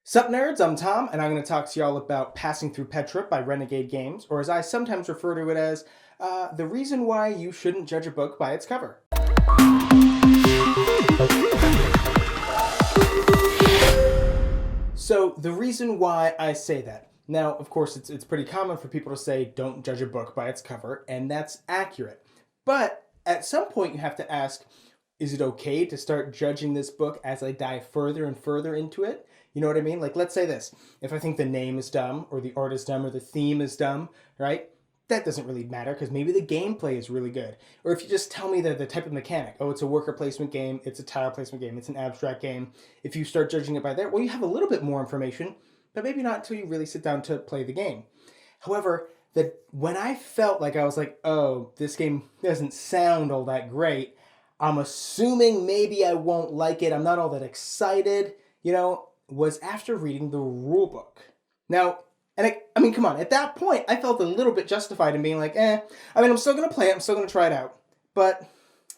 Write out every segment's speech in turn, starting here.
Sup nerds, I'm Tom, and I'm going to talk to y'all about Passing Through Petra by Renegade Games, or as I sometimes refer to it as, the reason why you shouldn't judge a book by its cover. So, the reason why I say that. Now, of course, it's pretty common for people to say, don't judge a book by its cover, and that's accurate. But at some point, you have to ask, is it okay to start judging this book as I dive further and further into it? You know what I mean? Like, let's say this. If I think the name is dumb, or the art is dumb, or the theme is dumb, right? That doesn't really matter because maybe the gameplay is really good. Or if you just tell me the type of mechanic, oh, it's a worker placement game, it's a tile placement game, it's an abstract game. If you start judging it by there, well, you have a little bit more information, but maybe not until you really sit down to play the game. However, when I felt like I was like, oh, this game doesn't sound all that great, I'm assuming maybe I won't like it, I'm not all that excited, was after reading the rule book. Now, I mean, come on, at that point, I felt a little bit justified in being like, I'm still going to play it, I'm still going to try it out, but it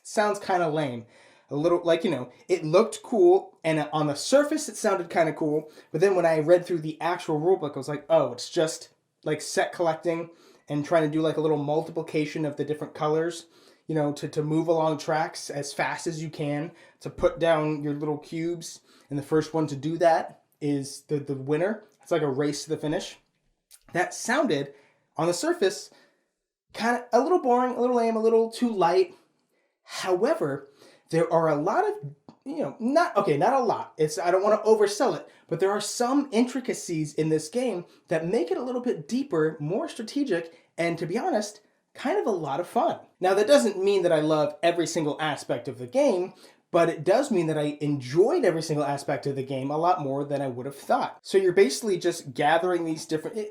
sounds kind of lame. A little, it looked cool, and on the surface, it sounded kind of cool, but then when I read through the actual rulebook, I was like, oh, it's just like set collecting and trying to do like a little multiplication of the different colors, to move along tracks as fast as you can, to put down your little cubes, and the first one to do that is the winner. It's like a race to the finish. That sounded, on the surface, kind of a little boring, a little lame, a little too light. However, there are a lot of, not a lot. I don't want to oversell it, but there are some intricacies in this game that make it a little bit deeper, more strategic, and to be honest, kind of a lot of fun. Now, that doesn't mean that I love every single aspect of the game, but it does mean that I enjoyed every single aspect of the game a lot more than I would have thought. So you're basically just gathering these different...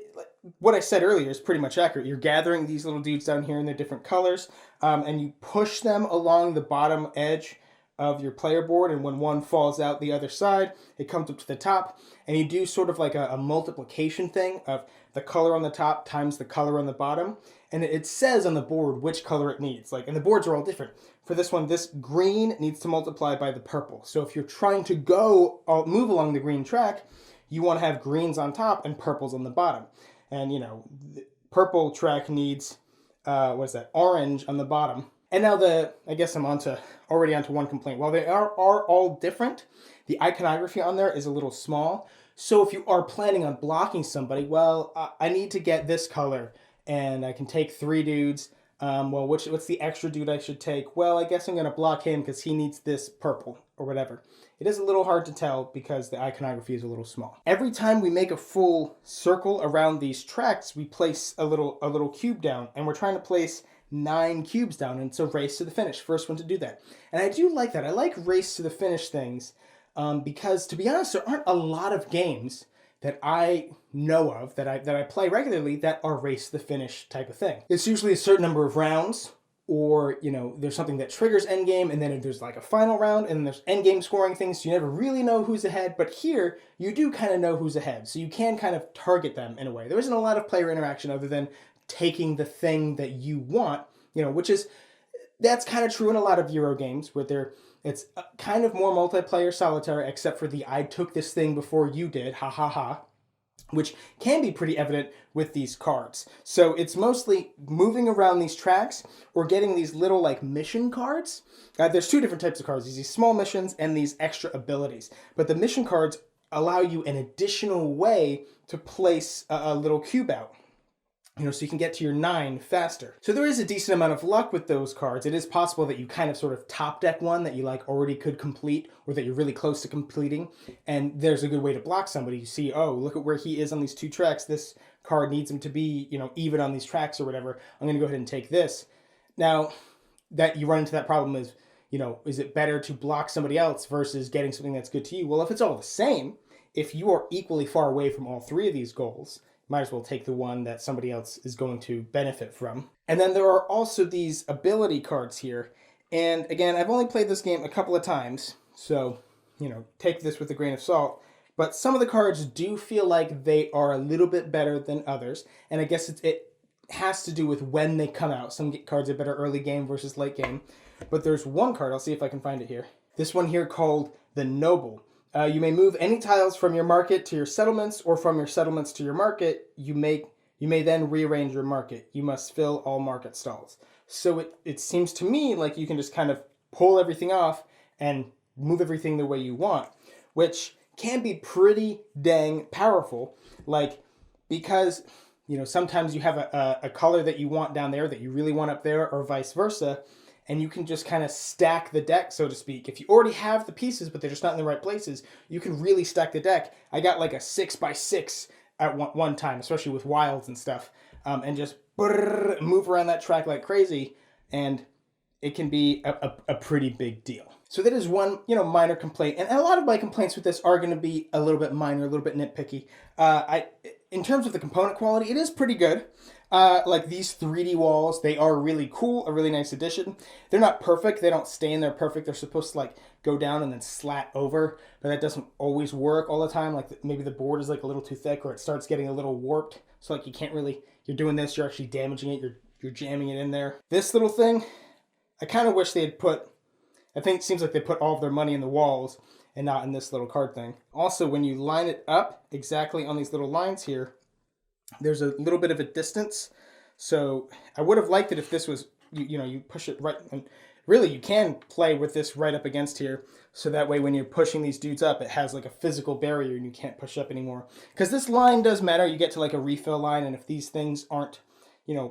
What I said earlier is pretty much accurate. You're gathering these little dudes down here in their different colors, and you push them along the bottom edge of your player board, and when one falls out the other side, it comes up to the top, and you do sort of like a multiplication thing of the color on the top times the color on the bottom, and it says on the board which color it needs. And the boards are all different. For this one, this green needs to multiply by the purple. So if you're trying to move along the green track, you want to have greens on top and purples on the bottom. And, the purple track needs, orange on the bottom. And now I guess I'm already onto one complaint. While they are all different, the iconography on there is a little small. So if you are planning on blocking somebody, I need to get this color, and I can take 3 dudes. What's the extra dude I should take? Well, I guess I'm going to block him because he needs this purple or whatever. It is a little hard to tell because the iconography is a little small. Every time we make a full circle around these tracks, we place a little cube down, and we're trying to place 9 cubes down, and it's a race to the finish. First one to do that. And I do like that. I like race to the finish things because, to be honest, there aren't a lot of games that I know of, that I play regularly, that are race to the finish type of thing. It's usually a certain number of rounds, or, there's something that triggers endgame, and then there's like a final round, and there's endgame scoring things, so you never really know who's ahead, but here, you do kind of know who's ahead, so you can kind of target them in a way. There isn't a lot of player interaction other than taking the thing that you want, that's kind of true in a lot of Euro games, where it's kind of more multiplayer solitaire, except for the I took this thing before you did, ha ha ha, which can be pretty evident with these cards. So it's mostly moving around these tracks or getting these little mission cards. There's 2 different types of cards, these small missions and these extra abilities. But the mission cards allow you an additional way to place a little cube out. So you can get to your 9 faster. So there is a decent amount of luck with those cards. It is possible that you kind of sort of top deck one that you already could complete, or that you're really close to completing, and there's a good way to block somebody. You see, oh, look at where he is on these 2 tracks. This card needs him to be, even on these tracks or whatever. I'm going to go ahead and take this. Now, that you run into that problem is, is it better to block somebody else versus getting something that's good to you? Well, if it's all the same, if you are equally far away from all 3 of these goals, might as well take the one that somebody else is going to benefit from. And then there are also these ability cards here. And again, I've only played this game a couple of times, so, take this with a grain of salt. But some of the cards do feel like they are a little bit better than others. And I guess it has to do with when they come out. Some cards are better early game versus late game. But there's one card, I'll see if I can find it here. This one here called the Noble. You may move any tiles from your market to your settlements, or from your settlements to your market. You may then rearrange your market. You must fill all market stalls. So it seems to me like you can just kind of pull everything off and move everything the way you want, which can be pretty dang powerful. Like, because sometimes you have a color that you want down there that you really want up there, or vice versa, and you can just kind of stack the deck, so to speak. If you already have the pieces but they're just not in the right places, you can really stack the deck. I got like a 6x6 at one time, especially with wilds and stuff, and just move around that track like crazy, and it can be a pretty big deal. So that is one minor complaint, and a lot of my complaints with this are going to be a little bit minor, a little bit nitpicky. In terms of the component quality, it is pretty good. Like these 3D walls, they are really cool, a really nice addition. They're not perfect, they don't stay in there perfect. They're supposed to like go down and then slat over, but that doesn't always work all the time. Like maybe the board is like a little too thick, or it starts getting a little warped. So like you can't really, you're doing this, you're actually damaging it, you're jamming it in there. This little thing, I kind of wish they had put, I think it seems like they put all of their money in the walls and not in this little card thing. Also, when you line it up exactly on these little lines here, there's a little bit of a distance. So I would have liked it if this was, you push it right, and really you can play with this right up against here. So that way when you're pushing these dudes up, it has like a physical barrier and you can't push up anymore. Because this line does matter. You get to like a refill line, and if these things aren't,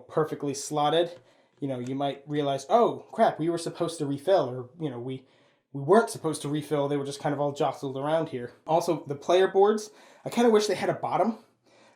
perfectly slotted, you might realize, oh crap, we were supposed to refill, or, we weren't supposed to refill. They were just kind of all jostled around here. Also, the player boards, I kind of wish they had a bottom.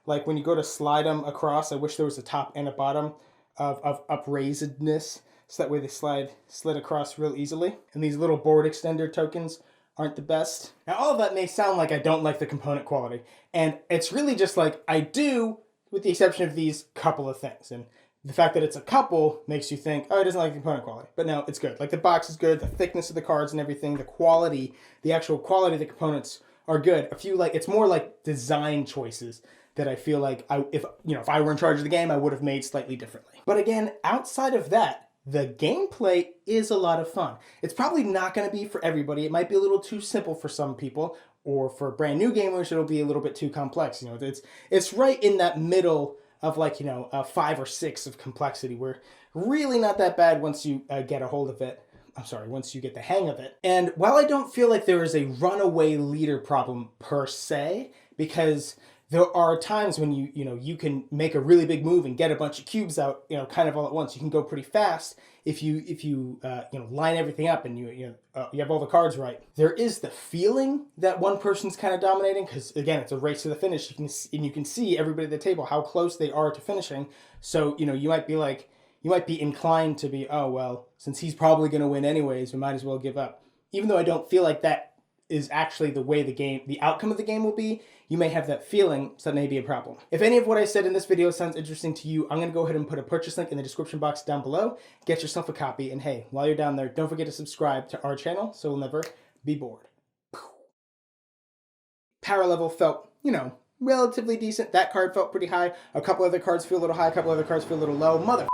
Like when you go to slide them across, I wish there was a top and a bottom of upraisedness, so that way they slid across real easily. And these little board extender tokens aren't the best. Now all of that may sound like I don't like the component quality, and it's really just like I do, with the exception of these couple of things. And the fact that it's a couple makes you think, oh, it doesn't like the component quality. But no, it's good. Like the box is good, the thickness of the cards and everything, the quality, the actual quality of the components are good. It's more like design choices that I feel like if I were in charge of the game, I would have made slightly differently. But again, outside of that, the gameplay is a lot of fun. It's probably not going to be for everybody. It might be a little too simple for some people, or for brand new gamers, it'll be a little bit too complex. It's right in that middle of like, a 5 or 6 of complexity, where really not that bad once you get a hold of it. Once you get the hang of it. And while I don't feel like there is a runaway leader problem per se, because there are times when you can make a really big move and get a bunch of cubes out, kind of all at once. You can go pretty fast if you line everything up and you have all the cards right. There is the feeling that one person's kind of dominating, because again, it's a race to the finish. You can see everybody at the table how close they are to finishing. So you might be inclined to be, oh well, since he's probably going to win anyways, we might as well give up. Even though I don't feel like that is actually the way the outcome of the game will be, you may have that feeling, so that may be a problem. If any of what I said in this video sounds interesting to you, I'm going to go ahead and put a purchase link in the description box down below. Get yourself a copy, and hey, while you're down there, don't forget to subscribe to our channel so we'll never be bored. Power level felt, relatively decent. That card felt pretty high. A couple other cards feel a little high, a couple other cards feel a little low.